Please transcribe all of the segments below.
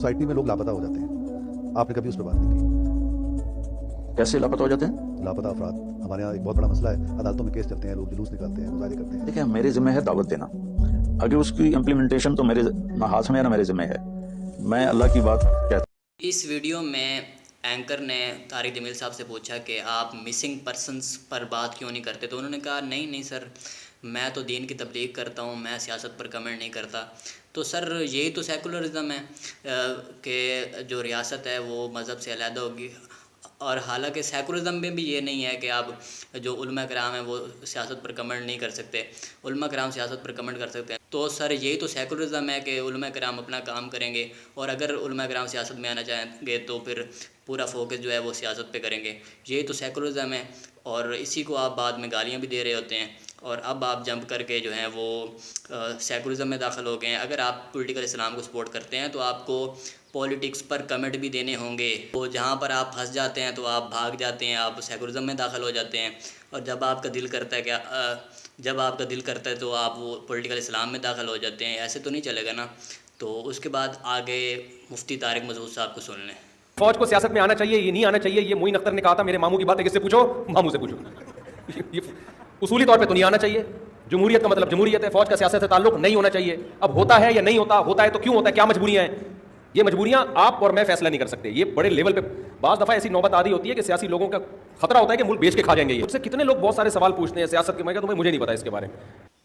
Society में लोग लापता हो जाते हैं, आपने कभी उस पर बात नहीं की? कैसे लापता हो जाते हैं? लापता अफराद हमारे यहाँ एक बहुत बड़ा मसला है, अदालतों में केस चलते हैं, लोग जुलूस निकालते हैं, मुजाहरे करते हैं। देखिए, मेरे जिम्मे है दावत देना, आगे उसकी इम्प्लीमेंटेशन तो मेरे ना हाथ में है ना मेरे जिम्मे है। मैं अल्लाह की बात कहता हूं। इस वीडियो में एंकर ने तारिक जमील साहब से पूछा कि आप मिसिंग पर्सनस पर बात क्यों नहीं करते, तो उन्होंने कहा नहीं सर, मैं तो दीन की तबलीग करता हूँ, मैं सियासत पर कमेंट नहीं करता। तो सर यही तो सेकुलरिज़म है कि जो रियासत है वो मज़हब से अलहदा होगी। और हालांकि सेकुलरिज़म में भी ये नहीं है कि आप जो उलमा कराम हैं वो सियासत पर कमेंट नहीं कर सकते, उलमा कराम सियासत पर कमेंट कर सकते हैं। तो सर यही तो सेकुलरिज़म है कि उलमा कराम अपना काम करेंगे, और अगर उलमा कराम सियासत में आना चाहेंगे तो फिर पूरा फोकस जो है वो सियासत पे करेंगे। यही तो सेकुलरिज़म है, और इसी को आप बाद में गालियाँ भी दे रहे होते हैं, और अब आप जंप करके जो हैं वो सेकुलरिज़म में दाखिल हो गए हैं। अगर आप पॉलिटिकल इस्लाम को सपोर्ट करते हैं तो आपको पॉलिटिक्स पर कमेंट भी देने होंगे। तो जहाँ पर आप फंस जाते हैं तो आप भाग जाते हैं, आप सेकुलरिज़म में दाखिल हो जाते हैं। और जब आपका दिल करता है तो आप वो पॉलिटिकल इस्लाम में दाखिल हो जाते हैं। ऐसे तो नहीं चलेगा ना। तो उसके बाद आगे मुफ्ती तारिक मसूद साहब को सुन लें। फौज को सियासत में आना चाहिए, ये नहीं आना चाहिए, ये मोइन अख्तर ने कहा था, मेरे मामू की बात है, किससे पूछो? मामू से पूछो। ये उसूली तौर पे तो नहीं आना चाहिए। जमहूरियत का मतलब जमहूरियत है, फौज का सियासत से ताल्लुक नहीं होना चाहिए। अब होता है या नहीं होता, होता है तो क्यों होता है, क्या मजबूरियां हैं? ये मजबूरियां आप और मैं फैसला नहीं कर सकते। ये बड़े लेवल पे बाज़ दफ़ा ऐसी नौबत आदि होती है कि सियासी लोगों का खतरा होता है कि मुल्क बेच के खा जाएंगे। उससे कितने लोग बहुत सारे सवाल पूछते हैं सियासत के, मैं कहता हूं मुझे नहीं पता इसके बारे में।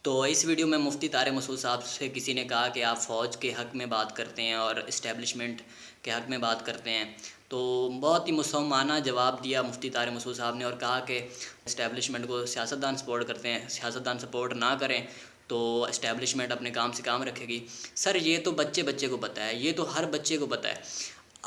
तो इस वीडियो में मुफ्ती तारिक मसूद साहब से किसी ने कहा कि आप फ़ौज के हक़ में बात करते हैं और इस्टेब्लिशमेंट के हक़ में बात करते हैं। तो बहुत ही मुसलमाना जवाब दिया मुफ्ती तारिक मसूद साहब ने, और कहा कि इस्टेब्लिशमेंट को सियासतदान सपोर्ट करते हैं, सियासतदान सपोर्ट ना करें तो इस्टेब्लिशमेंट अपने काम से काम रखेगी। सर ये तो बच्चे को पता है, ये तो हर बच्चे को पता है।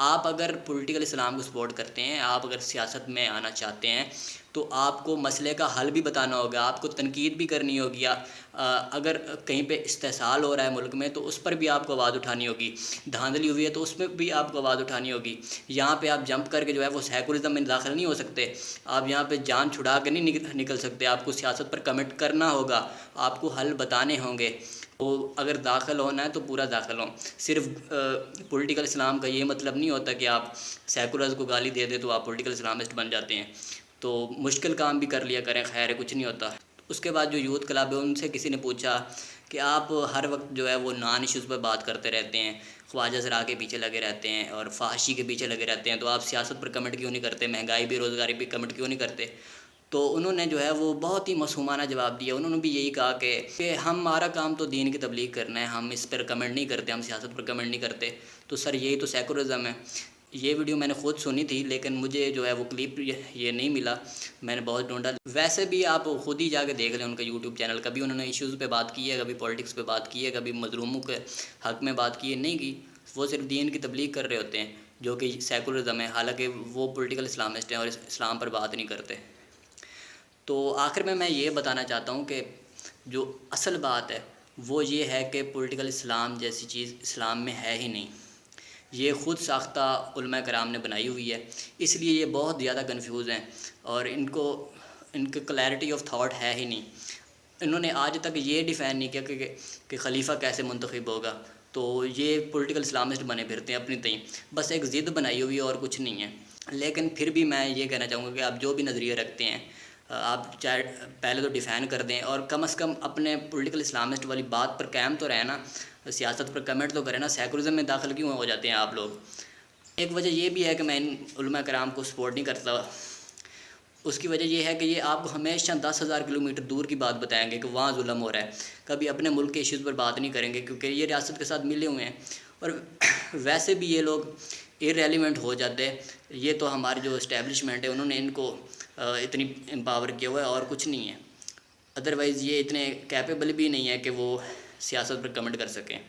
आप अगर पॉलिटिकल इस्लाम को सपोर्ट करते हैं, आप अगर सियासत में आना चाहते हैं तो आपको मसले का हल भी बताना होगा, आपको तनकीद भी करनी होगी। अगर कहीं पे इस्तेसाल हो रहा है मुल्क में तो उस पर भी आपको आवाज़ उठानी होगी, धांधली हुई है तो उसमें भी आपको आवाज़ उठानी होगी। यहाँ पे आप जंप करके जो है वो सेकुलरिज़म में दाखिल नहीं हो सकते, आप यहाँ पे जान छुड़ा के नहीं निकल सकते। आपको सियासत पर कमेंट करना होगा, आपको हल बताने होंगे। तो अगर दाखिल होना है तो पूरा दाखिल हों। सिर्फ पॉलिटिकल इस्लाम का ये मतलब नहीं होता कि आप सेकुलर्स को गाली दे दे तो आप पॉलिटिकल इस्लामिस्ट बन जाते हैं। तो मुश्किल काम भी कर लिया करें, खैर है, कुछ नहीं होता। उसके बाद जो यूथ क्लब है उनसे किसी ने पूछा कि आप हर वक्त जो है वो नॉन इश्यूज़ पर बात करते रहते हैं, ख्वाजा ज़रा के पीछे लगे रहते हैं और फाहशी के पीछे लगे रहते हैं, तो आप सियासत पर कमेंट क्यों नहीं करते, महंगाई बेरोज़गारी पर कमेंट क्यों नहीं करते? तो उन्होंने जो है वो बहुत ही मासूमाना जवाब दिया। उन्होंने भी यही कहा कि हमारा काम तो दीन की तबलीग करना है, हम इस पर कमेंट नहीं करते, हम सियासत पर कमेंट नहीं करते। तो सर यही तो सेकुलरिज़म है। ये वीडियो मैंने खुद सुनी थी लेकिन मुझे जो है वो क्लिप ये नहीं मिला, मैंने बहुत ढूंढा। वैसे भी आप खुद ही जाके देख लें उनका यूट्यूब चैनल, कभी उन्होंने इश्यूज़ पे बात की है, कभी पॉलिटिक्स पे बात की है, कभी मजलूमों के हक़ में बात की है, नहीं की। वो सिर्फ दीन की तबलीग कर रहे होते हैं जो कि सेकुलरिज़म है, हालाँकि वो पॉलिटिकल इस्लामिस्ट हैं और इस्लाम पर बात नहीं करते। तो आखिर में मैं ये बताना चाहता हूँ कि जो असल बात है वो ये है कि पॉलिटिकल इस्लाम जैसी चीज़ इस्लाम में है ही नहीं। ये ख़ुद साख्ता उलमा कराम ने बनाई हुई है, इसलिए ये बहुत ज़्यादा कंफ्यूज हैं और इनकी क्लैरिटी ऑफ थाट है ही नहीं। इन्होंने आज तक ये डिफ़ाइन नहीं किया कि खलीफा कैसे मुंतखब होगा। तो ये पॉलिटिकल इस्लामिस्ट बने फिरते हैं अपनी तय, बस एक ज़िद बनाई हुई है और कुछ नहीं है। लेकिन फिर भी मैं ये कहना चाहूँगा कि आप जो भी नज़रिए रखते हैं आप चाहे पहले तो डिफ़ाइन कर दें, और कम से कम अपने पॉलिटिकल इस्लामिस्ट वाली बात पर कायम तो रहे ना, सियासत पर कमेंट तो करें ना। सेकुलरिज़म में दाखिल क्यों हो जाते हैं आप लोग? एक वजह ये भी है कि मैं इन उलमा कराम को सपोर्ट नहीं करता। उसकी वजह ये है कि ये आपको हमेशा 10,000 किलोमीटर दूर की बात बताएंगे कि वहाँ जुल्म हो रहा है, कभी अपने मुल्क के इश्यूज़ पर बात नहीं करेंगे क्योंकि ये रियासत के साथ मिले हुए हैं। और वैसे भी ये लोग इररेलेवेंट हो जाते हैं। ये तो हमारी जो इस्टेब्लिशमेंट है उन्होंने इनको इतनी एम्पावर किया हुआ है और कुछ नहीं है। अदरवाइज़ ये इतने कैपेबल भी नहीं है कि वो सियासत पर कमेंट कर सकें।